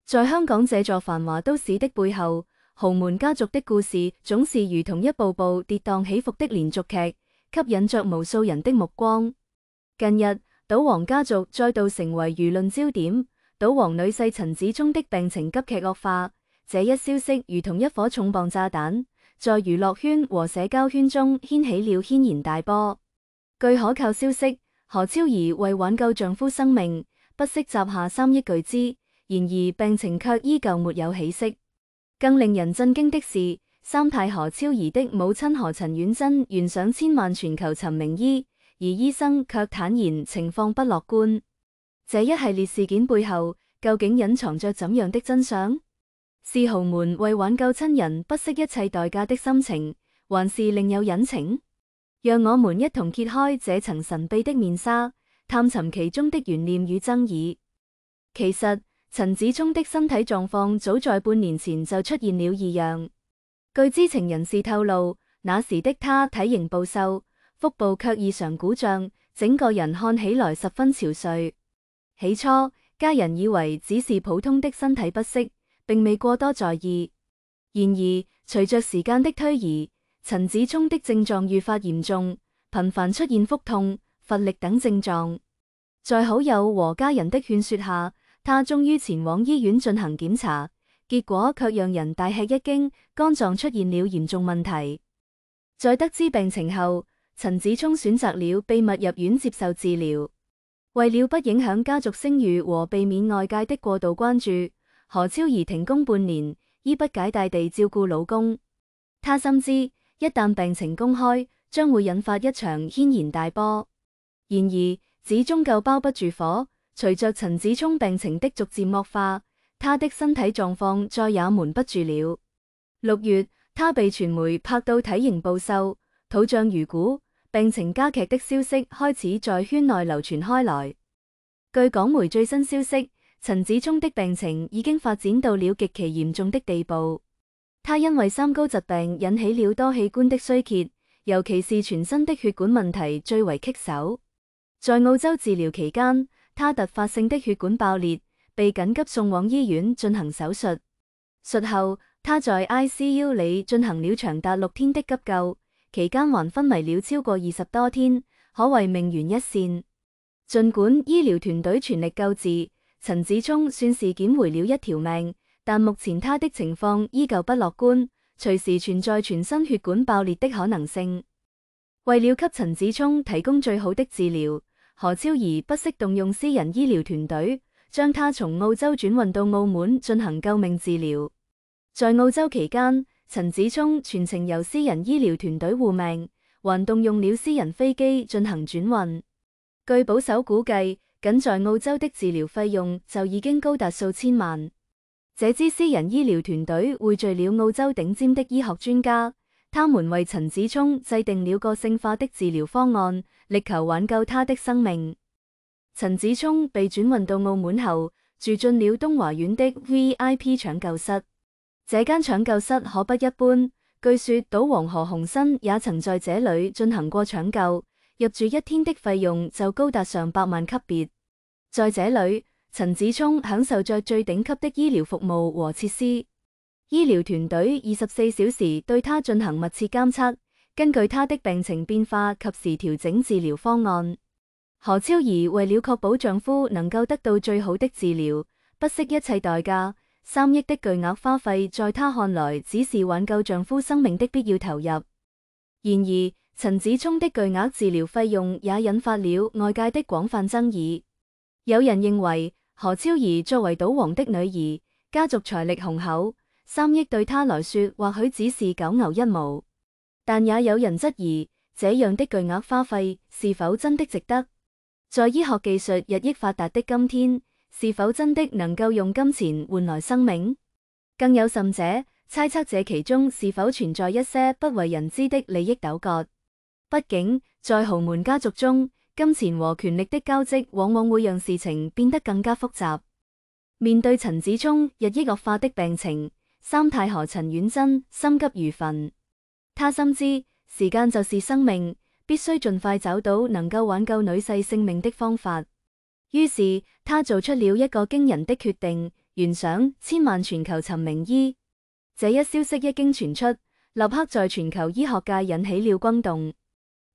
在香港這座繁華都市的背後，豪門家族的故事總是如同一部部跌宕起伏的連續劇，吸引着無數人的目光。近日，賭王家族再度成為輿論焦點，賭王女婿陳子聰的病情急劇惡化，這一消息如同一顆重磅炸彈，在娛樂圈和社交圈中掀起了軒然大波。據可靠消息，何超儀為挽救丈夫生命，不惜砸下3億巨資。然而病情卻依舊沒有起色。更令人震驚的是，三太何超儀的母親何陳婉珍懸賞千萬全球尋名醫，而醫生卻坦言情況不樂觀。這一系列事件背後，究竟隱藏着怎樣的真相？是豪門為挽救親人不惜一切代價的心情，還是另有隱情？讓我們一同揭開這層神秘的面紗，探尋其中的懸念與爭議。其實，陳子聰的身體狀況早在半年前就出現了異樣。據知情人士透露，那時的他體型暴瘦，腹部卻異常鼓脹，整個人看起來十分憔悴。起初，家人以為只是普通的身體不適，並未過多在意。然而，隨着時間的推移，陳子聰的症狀愈發嚴重，頻繁出現腹痛、乏力等症狀。在好友和家人的勸說下，他終於前往醫院進行檢查，結果卻讓人大吃一驚，肝臟出現了嚴重問題。在得知病情後，陳子聰選擇了秘密入院接受治療。為了不影響家族聲譽和避免外界的過度關注，何超儀停工半年，衣不解帶地照顧老公。他深知一旦病情公開，將會引發一場軒然大波。然而，紙終究包不住火。隨着陳子聰病情的逐漸惡化，他的身體狀況再也瞞不住了。6月，他被傳媒拍到體型暴瘦、肚脹如鼓、病情加劇的消息開始在圈內流傳開來。據港媒最新消息，陳子聰的病情已經發展到了極其嚴重的地步。他因為三高疾病引起了多器官的衰竭，尤其是全身的血管問題最為棘手。在澳洲治療期間，他突發性的血管爆裂，被緊急送往醫院進行手術。術後，他在 ICU 裏進行了長達6天的急救，期間還昏迷了超過20多天，可謂命懸一線。儘管醫療團隊全力救治，陳子聰算是撿回了一條命，但目前他的情況依舊不樂觀，隨時存在全身血管爆裂的可能性。為了給陳子聰提供最好的治療，何超儀不惜動用私人醫療團隊，將他從澳洲轉運到澳門進行救命治療。在澳洲期間，陳子聰全程由私人醫療團隊護命，還動用了私人飛機進行轉運。據保守估計，僅在澳洲的治療費用就已經高達數千萬。這支私人醫療團隊匯聚了澳洲頂尖的醫學專家，他們為陳子聰制定了個性化的治療方案，力求挽救他的生命。陳子聰被轉運到澳門後，住進了東華苑的 VIP 搶救室。這間搶救室可不一般，據說賭王何鴻燊也曾在這裏進行過搶救，入住1天的費用就高達上百萬級別。在這裏，陳子聰享受着最頂級的醫療服務和設施。醫療團隊24小時對他進行密切監測，根據他的病情變化及時調整治療方案。何超儀為了確保丈夫能夠得到最好的治療，不惜一切代價，3億的巨額花費在她看來只是挽救丈夫生命的必要投入。然而，陳子聰的巨額治療費用也引發了外界的廣泛爭議。有人認為何超儀作為賭王的女兒，家族財力雄厚，3億對她來說或許只是九牛一毛。但也有人質疑，這樣的巨額花費是否真的值得？在醫學技術日益發達的今天，是否真的能夠用金錢換來生命？更有甚者，猜測這其中是否存在一些不為人知的利益糾葛。畢竟，在豪門家族中，金錢和權力的交織往往會讓事情變得更加複雜。面對陳子聰日益惡化的病情，三太何陳婉珍心急如焚。他深知時間就是生命，必須盡快找到能夠挽救女婿性命的方法。於是，他做出了一個驚人的決定，懸賞千萬全球尋名醫。這一消息一經傳出，立刻在全球醫學界引起了轟動，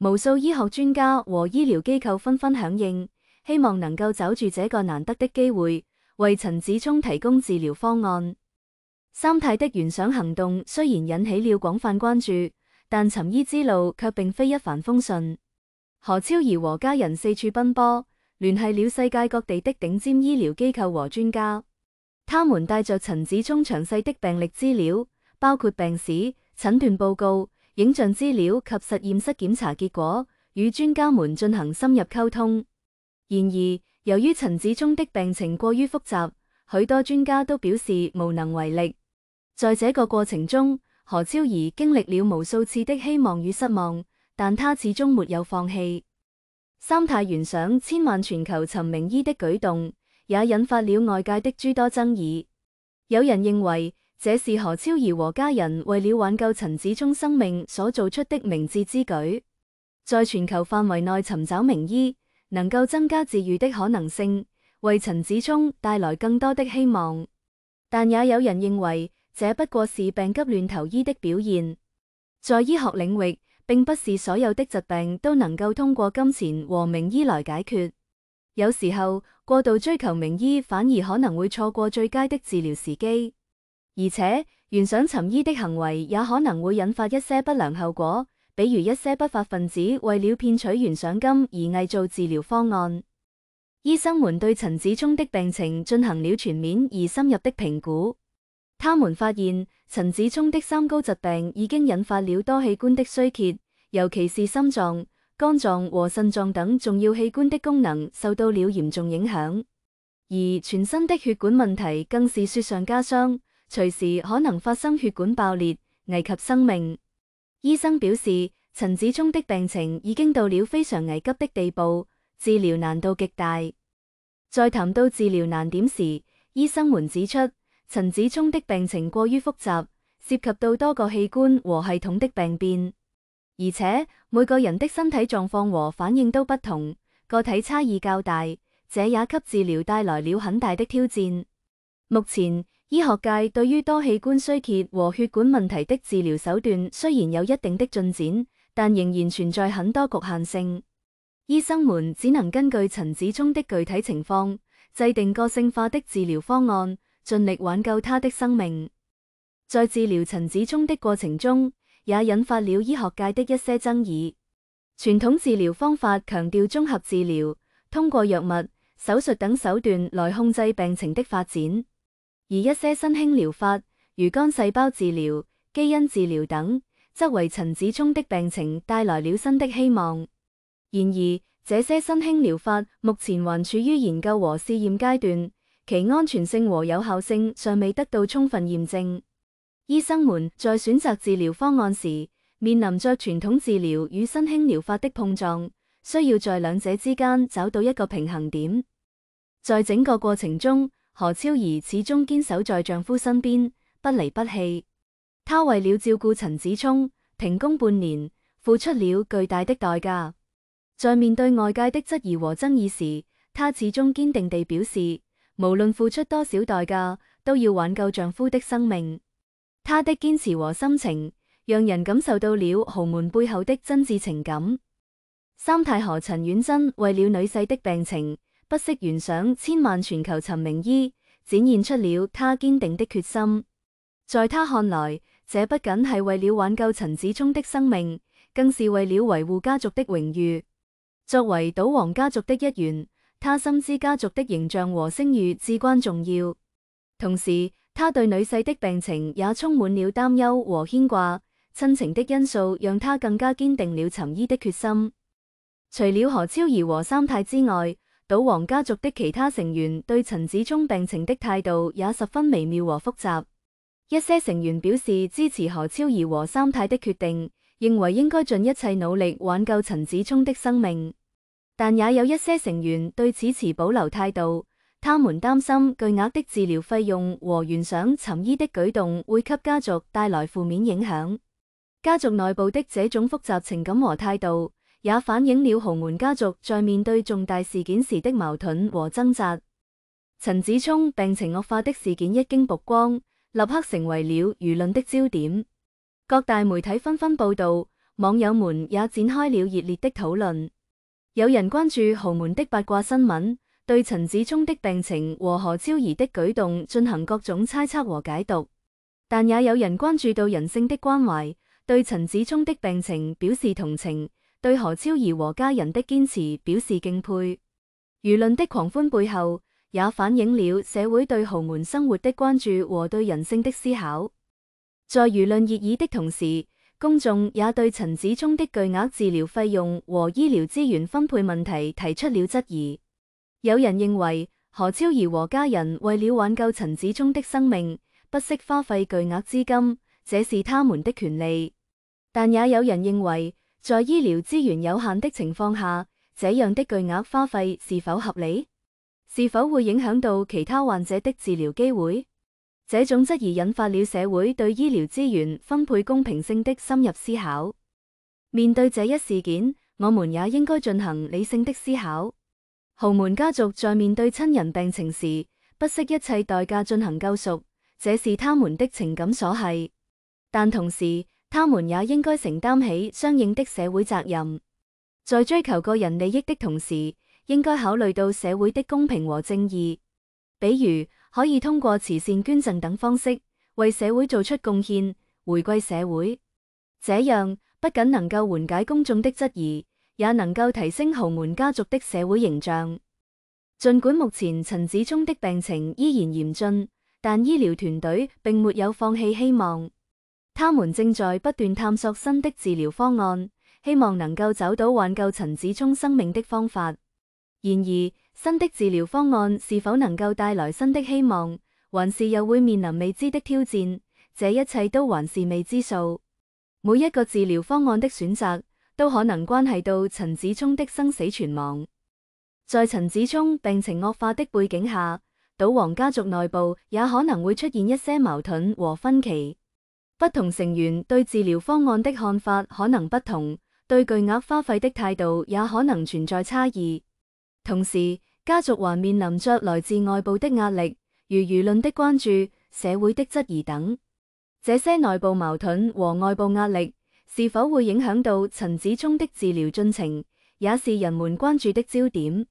無數醫學專家和醫療機構紛紛響應，希望能夠抓住這個難得的機會，為陳子聰提供治療方案。三太的懸賞行動雖然引起了廣泛關注，但尋醫之路卻並非一帆風順。何超儀和家人四處奔波，聯繫了世界各地的頂尖醫療機構和專家。他們帶着陳子聰詳細的病歷資料，包括病史、診斷報告、影像資料及實驗室檢查結果，與專家們進行深入溝通。然而，由於陳子聰的病情過於複雜，許多專家都表示無能為力。在這個過程中，何超儀經歷了無數次的希望與失望，但他始終沒有放棄。三太懸賞千萬全球尋名醫的舉動，也引發了外界的諸多爭議。有人認為這是何超儀和家人為了挽救陳子聰生命所做出的明智之舉，在全球範圍內尋找名醫，能夠增加治癒的可能性，為陳子聰帶來更多的希望。但也有人認為這不過是病急亂投醫的表現。在醫學領域，並不是所有的疾病都能夠通過金錢和名醫來解決。有時候，過度追求名醫反而可能會錯過最佳的治療時機。而且，懸賞尋醫的行為也可能會引發一些不良後果，比如一些不法分子為了騙取懸賞金而偽造治療方案。醫生們對陳子聰的病情進行了全面而深入的評估。他們發現陳子聰的三高疾病已經引發了多器官的衰竭，尤其是心臟、肝臟和腎臟等重要器官的功能受到了嚴重影響，而全身的血管問題更是雪上加霜，隨時可能發生血管爆裂，危及生命。醫生表示，陳子聰的病情已經到了非常危急的地步，治療難度極大。在談到治療難點時，醫生們指出，陳子聰的病情過於複雜，涉及到多個器官和系統的病變，而且每個人的身體狀況和反應都不同，個體差異較大，這也給治療帶來了很大的挑戰。目前，醫學界對於多器官衰竭和血管問題的治療手段雖然有一定的進展，但仍然存在很多局限性。醫生們只能根據陳子聰的具體情況，制定個性化的治療方案，盡力挽救他的生命。在治療陳子聰的過程中，也引發了醫學界的一些爭議。傳統治療方法強調綜合治療，通過藥物、手術等手段來控制病情的發展，而一些新興療法，如幹細胞治療、基因治療等，則為陳子聰的病情帶來了新的希望。然而，這些新興療法目前還處於研究和試驗階段，其安全性和有效性尚未得到充分驗證。醫生們在選擇治療方案時，面臨着傳統治療與新興療法的碰撞，需要在兩者之間找到一個平衡點。在整個過程中，何超儀始終堅守在丈夫身邊，不離不棄。她為了照顧陳子聰，停工半年，付出了巨大的代價。在面對外界的質疑和爭議時，她始終堅定地表示，無論付出多少代價，都要挽救丈夫的生命。她的堅持和心情，讓人感受到了豪門背後的真摯情感。三太何陳婉珍為了女婿的病情，不惜懸賞千萬全球尋名醫，展現出了她堅定的決心。在她看來，這不僅係為了挽救陳子聰的生命，更是為了維護家族的榮譽。作為賭王家族的一員，她深知家族的形象和聲譽至關重要。同時，她對女婿的病情也充滿了擔憂和牽掛，親情的因素讓她更加堅定了尋醫的決心。除了何超儀和三太之外，賭王家族的其他成員對陳子聰病情的態度也十分微妙和複雜。一些成員表示支持何超儀和三太的決定，認為應該盡一切努力挽救陳子聰的生命。但也有一些成員對此持保留態度，他們擔心巨額的治療費用和懸賞尋醫的舉動會給家族帶來負面影響。家族內部的這種複雜情感和態度，也反映了豪門家族在面對重大事件時的矛盾和掙扎。陳子聰病情惡化的事件一經曝光，立刻成為了輿論的焦點。各大媒體紛紛報道，網友們也展開了熱烈的討論。有人關注豪門的八卦新聞，對陳子聰的病情和何超儀的舉動進行各種猜測和解讀。但也有人關注到人性的關懷，對陳子聰的病情表示同情，對何超儀和家人的堅持表示敬佩。輿論的狂歡背後，也反映了社會對豪門生活的關注和對人性的思考。在輿論熱議的同時，公眾也對陳子聰的巨額治療費用和醫療資源分配問題提出了質疑。有人認為何超儀和家人為了挽救陳子聰的生命，不惜花費巨額資金，這是他們的權利。但也有人認為，在醫療資源有限的情況下，這樣的巨額花費是否合理？是否會影響到其他患者的治療機會？這種質疑引發了社會對醫療資源分配公平性的深入思考。面對這一事件，我們也應該進行理性的思考。豪門家族在面對親人病情時，不惜一切代價進行救贖，這是他們的情感所繫。但同時，他們也應該承擔起相應的社會責任。在追求個人利益的同時，應該考慮到社會的公平和正義。比如，可以通過慈善捐贈等方式，為社會做出貢獻，回饋社會。這樣不僅能夠緩解公眾的質疑，也能夠提升豪門家族的社會形象。儘管目前陳子聰的病情依然嚴峻，但醫療團隊並沒有放棄希望。他們正在不斷探索新的治療方案，希望能夠找到挽救陳子聰生命的方法。然而，新的治療方案是否能夠帶來新的希望，還是又會面臨未知的挑戰，這一切都還是未知數。每一個治療方案的選擇，都可能關係到陳子聰的生死存亡。在陳子聰病情惡化的背景下，賭王家族內部也可能會出現一些矛盾和分歧。不同成員對治療方案的看法可能不同，對巨額花費的態度也可能存在差異。同時，家族還面臨着來自外部的壓力，如輿論的關注、社會的質疑等。這些內部矛盾和外部壓力是否會影響到陳子聰的治療進程，也是人們關注的焦點。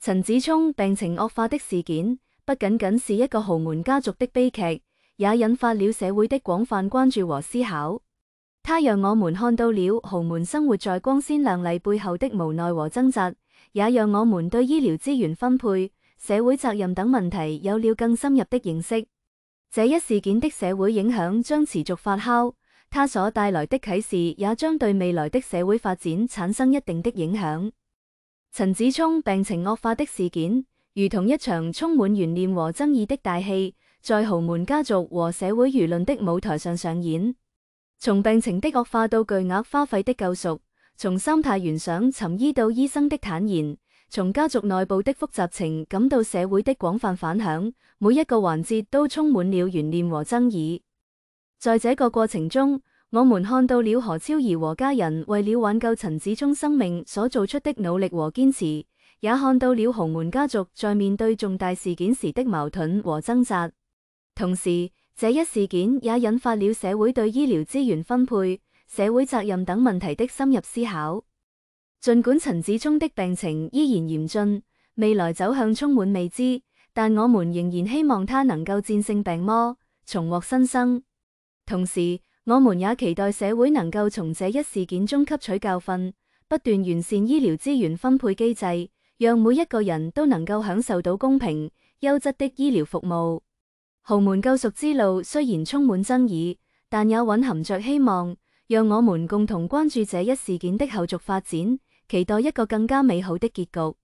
陳子聰病情惡化的事件，不僅僅是一個豪門家族的悲劇，也引發了社會的廣泛關注和思考。它讓我們看到了豪門生活在光鮮亮麗背後的無奈和掙扎，也讓我們對醫療資源分配、社會責任等問題有了更深入的認識。這一事件的社會影響將持續發酵，它所帶來的啟示也將對未來的社會發展產生一定的影響。陳子聰病情惡化的事件，如同一場充滿懸念和爭議的大戲，在豪門家族和社會輿論的舞台上上演。從病情的惡化到巨額花費的救贖，從三太原上尋醫到醫生的坦言，從家族內部的複雜情感到社會的廣泛反響，每一個環節都充滿了懸念和爭議。在這個過程中，我們看到了何超儀和家人為了挽救陳子聰生命所做出的努力和堅持，也看到了豪門家族在面對重大事件時的矛盾和掙扎。同時，這一事件也引發了社會對醫療資源分配、社會責任等問題的深入思考。儘管陳子聰的病情依然嚴峻，未來走向充滿未知，但我們仍然希望他能夠戰勝病魔，重獲新生。同時，我們也期待社會能夠從這一事件中吸取教訓，不斷完善醫療資源分配機制，讓每一個人都能夠享受到公平、優質的醫療服務。豪門救贖之路雖然充滿爭議，但也蘊含着希望，讓我們共同關注這一事件的後續發展，期待一個更加美好的結局。